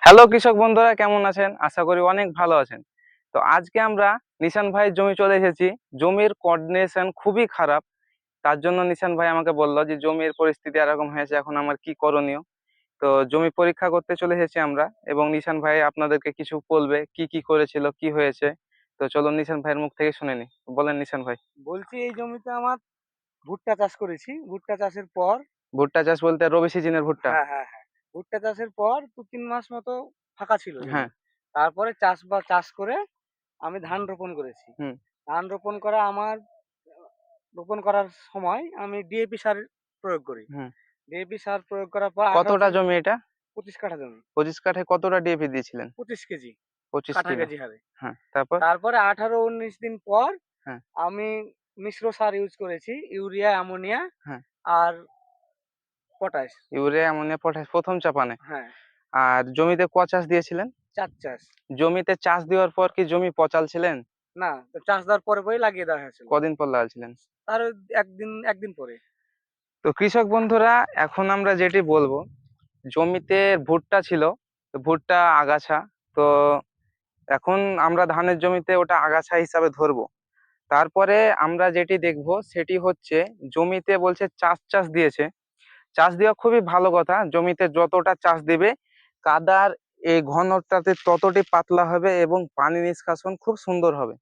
Hello কৃষক বন্ধুরা, কেমন আছেন? আশা করি অনেক ভালো আছেন। তো আজকে আমরা নিশান ভাইয়ের জমি চলে এসেছি। জমির কন্ডিশন খুবই খারাপ। তার জন্য নিশান ভাই আমাকে বললো যে জমির পরিস্থিতি এরকম হয়েছে, এখন আমার কি করণীয়। তো জমি পরীক্ষা করতে চলে এসেছি আমরা, এবং নিশান ভাই আপনাদেরকে কিছু বলবে কি কি করেছিল, কি হয়েছে। তো চলো নিশান ভাইয়ের মুখ থেকে শুনে নি। বলেন নিশান ভাই। বলছি এই জমিতে আমার ভুট্টা চাষ করেছি। ভুট্টা চাষের পর ভুট্টা চাষ বলতে রবি সিজনের ভুট্টা? হ্যাঁ, ভুট্টা চাষের পর ২-৩ মাস মতো ফাঁকা ছিল হ্যাঁ। জমি। তারপরে চাষ করে আমি ধান রোপণ করেছি। হুম। ধান রোপণ করার সময় আমি ডিএপি সার প্রয়োগ করি। হুম। ডিএপি সার প্রয়োগ করার পর ১৮ কতটা থেকে জমি এটা? ২৫ কাঠা জমি। 25 কাঠায় কতটা ডিএপি দিয়েছিলেন? ২৫ কেজি 25 কাঠা কিলো। কেজি হারে। হ্যাঁ, তারপর? তারপরে ১৮-১৯ দিন পর হ্যাঁ। আমি মিশ্র সার ইউজ করেছি। ইউরিয়া, অ্যামোনিয়া হ্যাঁ। আর পটাশ। ইউরিয়া, অ্যামোনিয়া, পটাশ প্রথম চাপানে। হ্যাঁ, আর জমিতে চাষ দিয়েছিলেন? ৪ চাষ। জমিতে চাষ দেওয়ার পর কি জমি পচালছিলেন? না, তো চাষ দেওয়ার পরে লাগিয়ে দেওয়া হয়েছিল। কদিন পর লাগাইছিলেন? তার ১ দিন পরে। তো কৃষক বন্ধুরা, এখন আমরা যেটি বলবো, জমিতে ভুট্টা ছিল, তো ভুট্টা আগাছা। তো এখন আমরা ধানের জমিতে ওটা আগাছা হিসাবে ধরবো। তারপরে আমরা যেটি দেখবো সেটি হচ্ছে, জমিতে বলছে চাষ দিয়েছে। চাষ দেওয়া খুবই ভালো কথা। জমিতে যতটা চাষ দিবে, কাদার এই ঘনত্বটাতে ততটি পাতলা হবে এবং পানি নিষ্কাশন খুব সুন্দর হবে।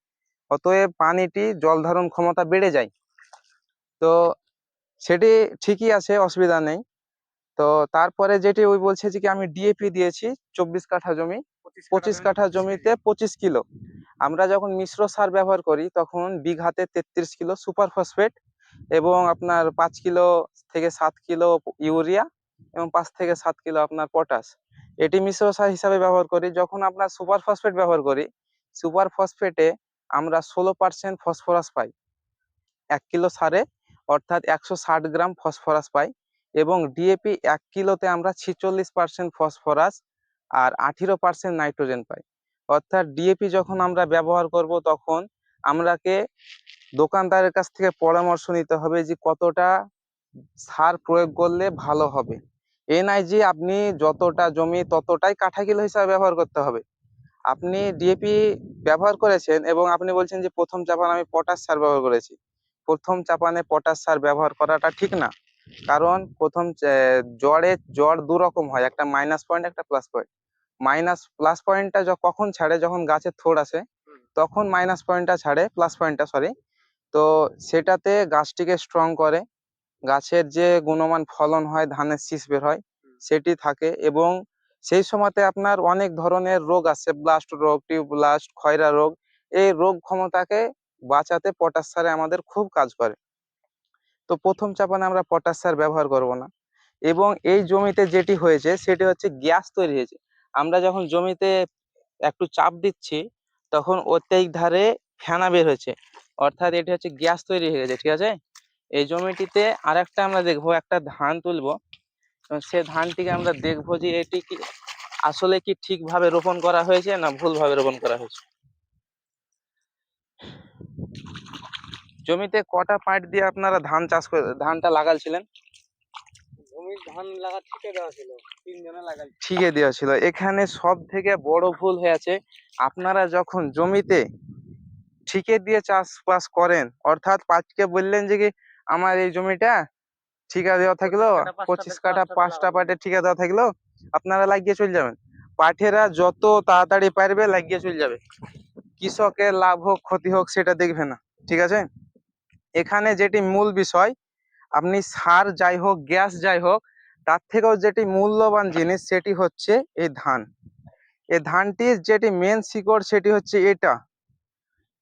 অতএব পানিটি জল ধারণ ক্ষমতা বেড়ে যায়। তো সেটি ঠিকই আছে, অসুবিধা নেই। তো তারপরে যেটি ওই বলছে যে কি আমি ডিএপি দিয়েছি 24 কাঠা জমি, ২৫ কাঠা 25 জমিতে কাঠা ২৫ জমিতে কেজি। 25 কিলো। আমরা যখন মিশ্র সার ব্যবহার করি তখন বিঘাতে 33 কিলো সুপার ফসফেট, এবং আপনার 5 কিলো থেকে 7 কিলো ইউরিয়া, এবং 5 থেকে 7 কিলো আপনার পটাশ, এটি মিশ্র সার হিসাবে ব্যবহার করি। যখন আপনার সুপার ফসফেট ব্যবহার করি, সুপার ফসফেটে আমরা 16% ফসফরাস পাই 1 কিলো সারে, অর্থাৎ 160 গ্রাম ফসফরাস পাই। এবং ডিএপি 1 কিলোতে আমরা 46% ফসফরাস আর 18% নাইট্রোজেন পাই। অর্থাৎ ডিএপি যখন আমরা ব্যবহার করব, তখন আমরাকে দোকানদারের কাছ থেকে পরামর্শ নিতে হবে যে কতটা সার প্রয়োগ করলে ভালো হবে। এ নাই যে আপনি যতটা জমি ততটাই কাঠা কিলো হিসাবে ব্যবহার করতে হবে। আপনি ডিএপি ব্যবহার করেছেন এবং আপনি বলছেন যে প্রথম চাপান আমি পটাশ সার ব্যবহার করেছি। প্রথম চাপানে পটাশ সার ব্যবহার করাটা ঠিক না। কারণ প্রথম জ্বর দু রকম হয়, একটা মাইনাস পয়েন্ট, একটা প্লাস পয়েন্ট। প্লাস পয়েন্টটা কখন ছাড়ে, যখন গাছের থোড় আসে হুম। তখন মাইনাস পয়েন্টটা ছাড়ে, প্লাস পয়েন্টটা সরি। তো সেটাতে গাছটিকে স্ট্রং করে, গাছের যে গুণমান ফলন হয়, ধানের শীষ বের হয়, হুম। সেটি থাকে। এবং সেই সময়তে আপনার অনেক ধরনের রোগ আছে, ব্লাস্ট রোগ, টিউব ব্লাস্ট, খয়রা রোগ। এই রোগ ক্ষমতাকে বাঁচাতে পটাশ সারে আমাদের খুব কাজ করে। তো প্রথম চাপানে আমরা পটাশ সার ব্যবহার করব না। এবং এই জমিতে যেটি হয়েছে সেটি হচ্ছে গ্যাস তৈরি হয়েছে। আমরা যখন জমিতে একটু চাপ দিচ্ছি, তখন প্রত্যেক ধারে ফেনা বের হয়েছে, অর্থাৎ এটি হচ্ছে গ্যাস তৈরি হয়ে গেছে। ঠিক আছে, এই জমিটিতে আরেকটা আমরা দেখবো, একটা ধান তুলবো। সে ধানটিকে আমরা দেখবো যে এটি কি আসলে কি ঠিকভাবে রোপণ করা হয়েছে না ভুলভাবে রোপণ করা হয়েছে। জমিতে কটা পাইপ দিয়ে আপনারা ধানটা লাগাচ্ছিলেন? জমির ধান ঠিকে দেওয়া ছিল। ৩ জনে লাগাইছে। ঠিকই দেওয়া ছিল। এখানে সব থেকে বড় ভুল হয়েছে, আপনারা যখন জমিতে ঠিকে দিয়ে চাষবাস করেন, অর্থাৎ পাঁচকে বললেন যে কি আমার এই জমিটা ঠিকা দেওয়া ২৫ থাকলো, কাঠা 25 কাঠা পাঁচটাতে 5টা লাগাবো। পাটে ঠিকা দেওয়া থাকলো, আপনারা লাগিয়ে চলে যাবেন। পাঠেরা যত তাড়াতাড়ি পারবে লাগিয়ে চলে যাবে। কৃষকের লাভ হোক ক্ষতি হোক সেটা দেখবে না। ঠিক আছে, এখানে যেটি মূল বিষয়, আপনি সার যাই হোক, গ্যাস যাই হোক, তার থেকেও যেটি মূল্যবান জিনিস সেটি হচ্ছে এই ধান। এই ধানটির যেটি মেন শিকড় সেটি হচ্ছে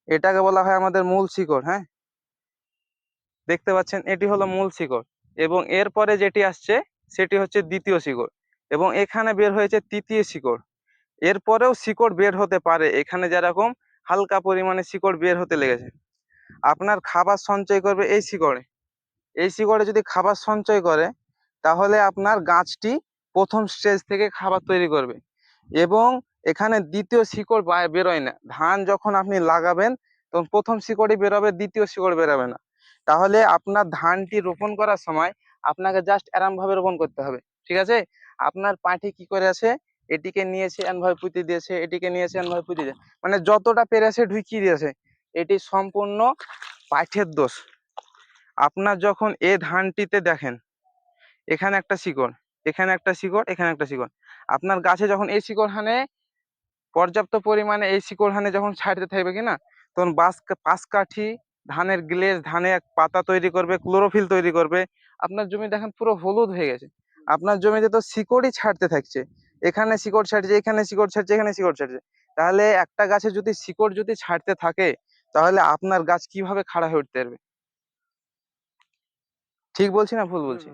এটাকে বলা হয় আমাদের মূল শিকড়। হ্যাঁ, দেখতে পাচ্ছেন এটি হলো মূল শিকড়, এবং এরপরে যেটি আসছে সেটি হচ্ছে দ্বিতীয় শিকড়, এবং এখানে বের হয়েছে তৃতীয় শিকড়। এরপরেও শিকড় বের হতে পারে, এখানে যেরকম হালকা পরিমাণে শিকড় বের হতে লেগেছে। আপনার খাবার সঞ্চয় করবে এই শিকড়ে। এই শিকড়ে যদি খাবার সঞ্চয় করে, তাহলে আপনার গাছটি প্রথম স্টেজ থেকে খাবার তৈরি করবে। এবং এখানে দ্বিতীয় শিকড় বেরোয় না। ধান যখন আপনি লাগাবেন তখন প্রথম শিকড়ই বেরোবে, দ্বিতীয় শিকড় বেরোবে না। তাহলে আপনার ধানটি রোপণ করার সময় আপনাকে জাস্ট এরম ভাবে রোপণ করতে হবে। ঠিক আছে, আপনার পাঁঠি কি করে আছে, এটিকে নিয়েছে এনভাবে পুঁতে দিয়েছে, এটিকে নিয়েছে এনভাবে পুঁতে দিয়েছে, মানে যতটা পেরেছে ঢুকিয়ে দিয়েছে। এটি সম্পূর্ণ পাঠের দোষ। আপনার যখন এ ধানটিতে দেখেন এখানে একটা শিকড়, এখানে একটা শিকড়, এখানে একটা শিকড়, আপনার গাছে যখন এই শিকড় হানে পর্যাপ্ত পরিমাণে এই শিকড় হানে যখন ছাড়তে থাকবে কিনা, তখন পাশ কাঠি ধানের গ্লেজ, ধানে এক পাতা তৈরি করবে, ক্লোরোফিল তৈরি করবে। আপনার জমি দেখেন পুরো হলুদ হয়ে গেছে। আপনার জমিতে তো শিকড়ই ছাড়তে থাকছে, এখানে শিকড় ছাড়ছে, এখানে শিকড় ছাড়ছে, এখানে শিকড় ছাড়ছে। তাহলে একটা গাছে যদি শিকড় যদি ছাড়তে থাকে, তাহলে আপনার গাছ কিভাবে খাড়া হয়ে উঠতে পারবে? ঠিক বলছি না ভুল বলছি?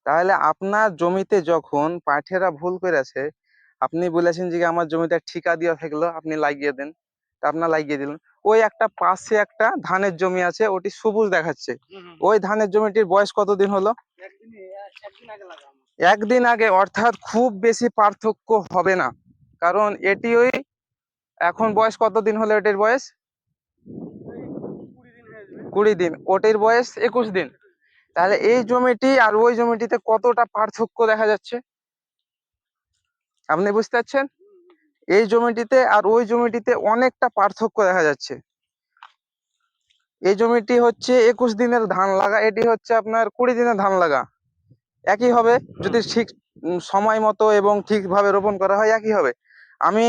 তাহলে আপনার জমিতে যখন পাঠেরা ভুল করেছে, আপনি বলেছেন যে আমার জমিতে ঠিকা দেওয়া থাকলো, আপনি লাগিয়ে দেন, তা আপনার লাগিয়ে দিলেন। ওই একটা পাশে একটা ধানের জমি আছে, ওটি সবুজ দেখাচ্ছে, ওই ধানের জমিটির বয়স কতদিন হলো? একদিন আগে লাগানো। একদিন আগে, অর্থাৎ খুব বেশি পার্থক্য হবে না, কারণ এটি ওই এখন বয়স কতদিন হলো এটির বয়স? 20 দিন হয়ে যাবে। 20 দিন, ওটির বয়স 21 দিন। তাহলে এই জমিটি আর ওই জমিটিতে কতটা পার্থক্য দেখা যাচ্ছে, আপনি বুঝতে পারছেন? এই জমিটিতে আর ওই জমিটিতে অনেকটা পার্থক্য দেখা যাচ্ছে। এই জমিটি হচ্ছে 21 দিনের ধান লাগা, এটি হচ্ছে আপনার 20 দিনের ধান লাগা। একই হবে যদি ঠিক সময় মতো এবং ঠিকভাবে রোপণ করা হয়, একই হবে। আমি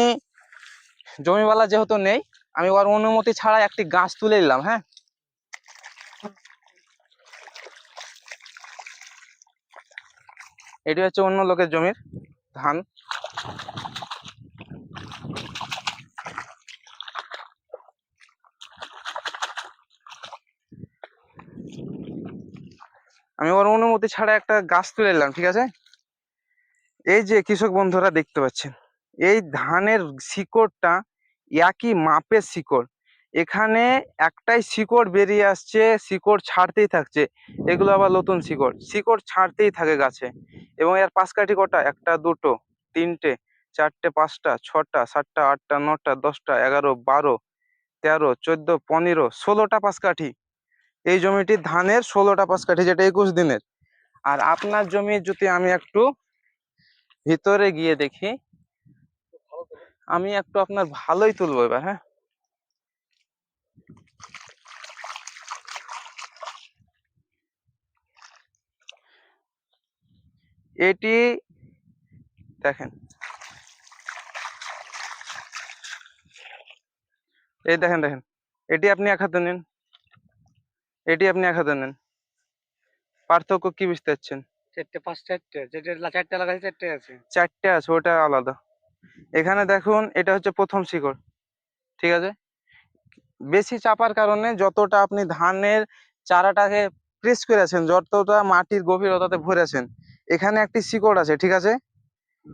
জমিওয়ালা যেহেতু নেই, আমি ওর অনুমতি ছাড়া একটি গাছ তুলে নিলাম। হ্যাঁ, এটি হচ্ছে অন্য লোকের জমির ধান। আমি ওর অনুমতি ছাড়া একটা গাছ তুলে নিলাম, ঠিক আছে? এই যে কৃষক বন্ধুরা দেখতে পাচ্ছেন, এই ধানের শিকড়টা একই মাপের শিকড়, এখানে একটাই শিকড় বেরিয়ে আসছে, শিকড় ছাড়তেই থাকছে। এগুলো আবার নতুন শিকড়, শিকড় ছাড়তেই থাকে গাছে। এবং এর পাশ কাঠি কটা? একটা, দুটো, তিনটে, চারটে, পাঁচটা, ছটা, সাতটা, আটটা, নটা, 10টা, 11, 12, 13, 14, 15, 16টা পাশ কাঠি। এই জমিটির ধানের 16টা পাশ কাঠি, যেটা 21 দিনের। আর আপনার জমি যদি আমি একটু ভিতরে গিয়ে দেখি, আমি একটু আপনার ভালোই তুলবো এবার। হ্যাঁ, এটি দেখেন, এই দেখেন দেখেন, এটি আপনি এক হাতে নেন, এটি আপনি এক হাতে নেন, পার্থক্য কি বুঝতে পারছেন? চারটে, পাঁচ, চারটে, যেটা চারটে লাগাইছে চারটে আছে। চারটে আছে, ওটা আলাদা। এখানে দেখুন, এটা হচ্ছে প্রথম শিকড়, ঠিক আছে? বেশি চাপার কারণে যতটা আপনি ধানের চারাটাকে প্রেস করেছেন, যতটা মাটির গভীরতাতে ভরেছেন, এখানে একটি শিকড় আছে, ঠিক আছে?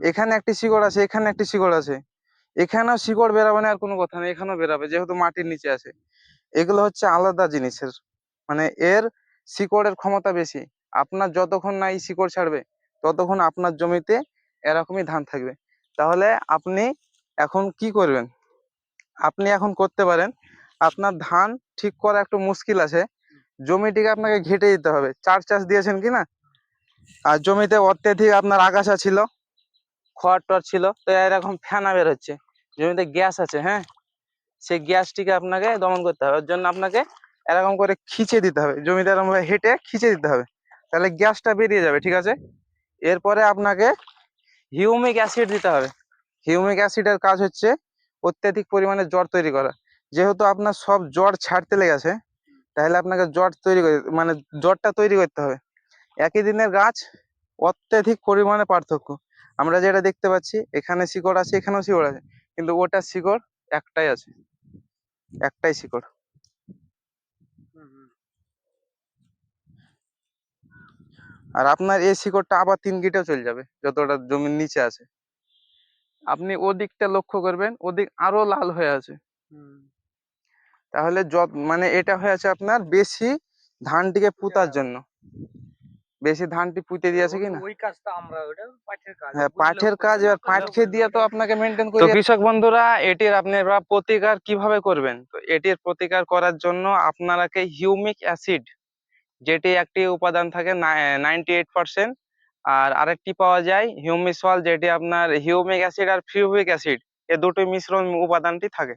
এখানে একটি শিকড় আছে, এখানে একটি শিকড় আছে, এখানেও শিকড় বেরাবে না, আর কোনো কথা নেই, এখানেও বেরাবে, যেহেতু মাটির নিচে আছে। এগুলো হচ্ছে আলাদা জিনিসের, মানে এর শিকড়ের ক্ষমতা বেশি। আপনার যতক্ষণ না এই শিকড় ছাড়বে, ততক্ষণ আপনার জমিতে এরকমই ধান থাকবে। তাহলে আপনি এখন কি করবেন? আপনি এখন করতে পারেন, আপনার ধান ঠিক করা একটু মুশকিল আছে, জমিটিকে আপনাকে ঘেটে দিতে হবে। চাষ দিয়েছেন কিনা, আর জমিতে অত্যাধিক আপনার আগাছা ছিল, খড় টর ছিল, তো এরকম ফেনা বের হচ্ছে, জমিতে গ্যাস আছে। হ্যাঁ, সেই গ্যাসটিকে আপনাকে দমন করতে হবে, ওর জন্য আপনাকে এরকম করে খিচে দিতে হবে, জমিতে এরকম ভাবে হেঁটে খিচে দিতে হবে, তাহলে গ্যাসটা বেরিয়ে যাবে, ঠিক আছে? এরপরে আপনাকে হিউমিক অ্যাসিড দিতে হবে। হিউমিক অ্যাসিডের কাজ হচ্ছে অত্যাধিক পরিমাণে জ্বর তৈরি করা। যেহেতু আপনার সব জ্বর ছাড়তে লেগেছে, তাহলে আপনাকে জ্বর তৈরি করে, মানে জ্বরটা তৈরি করতে হবে। একই দিনের গাছ, অত্যাধিক পরিমাণে পার্থক্য। আমরা যেটা দেখতে পাচ্ছি, এখানে শিকড় আছে, এখানেও শিকড় আছে, কিন্তু ওটার শিকড় একটাই আছে, একটাই শিকড়। আর আপনার এই শিকড়টা আবার 3 গিটেও চলে যাবে, যতটা জমির নিচে আছে। আপনি ওদিকটা লক্ষ্য করবেন, ওদিক আরো লাল হয়ে আছে। তাহলে মানে এটা হয়ে আছে আপনার বেশি ধানটিকে পুঁতার জন্য, বেশি ধানটি পুঁতে দিয়েছে কিনা। ওই কাজটা আমরা, ওটা পাঠের কাজ। হ্যাঁ, পাঠের কাজ, এবার পাঠ খেয়ে দিয়ে তো আপনাকে মেনটেন করি। তো কৃষক বন্ধুরা, এটির আপনারা প্রতিকার কিভাবে করবেন? তো এটির প্রতিকার করার জন্য আপনারাকে হিউমিক অ্যাসিড, যেটি একটি উপাদান থাকে 98%, আর আরেকটি পাওয়া যায় হিউমিসল, যেটি আপনার হিউমিক অ্যাসিড আর ফিউমিক অ্যাসিড এ দুটো মিশ্রণ উপাদানটি থাকে।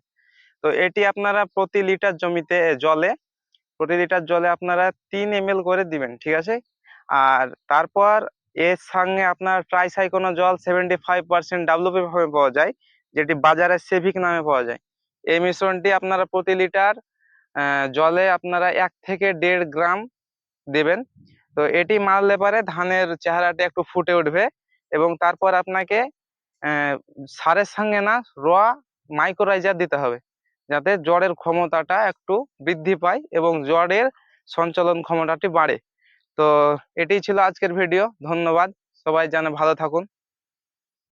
তো এটি আপনারা প্রতি লিটার জলে আপনারা 3 ml করে দিবেন, ঠিক আছে। আর তারপর এর সঙ্গে আপনার ট্রাইসাইকোনোজল 75% WP ভাবে পাওয়া যায়, যেটি বাজারে সেভিক নামে পাওয়া যায়। এই মিশ্রণটি আপনারা প্রতি লিটার জলে আপনারা 1 থেকে 1.5 গ্রাম দেবেন। তো এটি মারলে পরে ধানের চেহারাটা একটু ফুটে উঠবে, এবং তারপর আপনাকে সারের সঙ্গে না মাইক্রোরাইজার দিতে হবে, যাতে জড়ের ক্ষমতাটা একটু বৃদ্ধি পায় এবং জড়ের সঞ্চালন ক্ষমতাটি বাড়ে। তো এটাই ছিল আজকের ভিডিও। ধন্যবাদ, সবাই যেন ভালো থাকুন।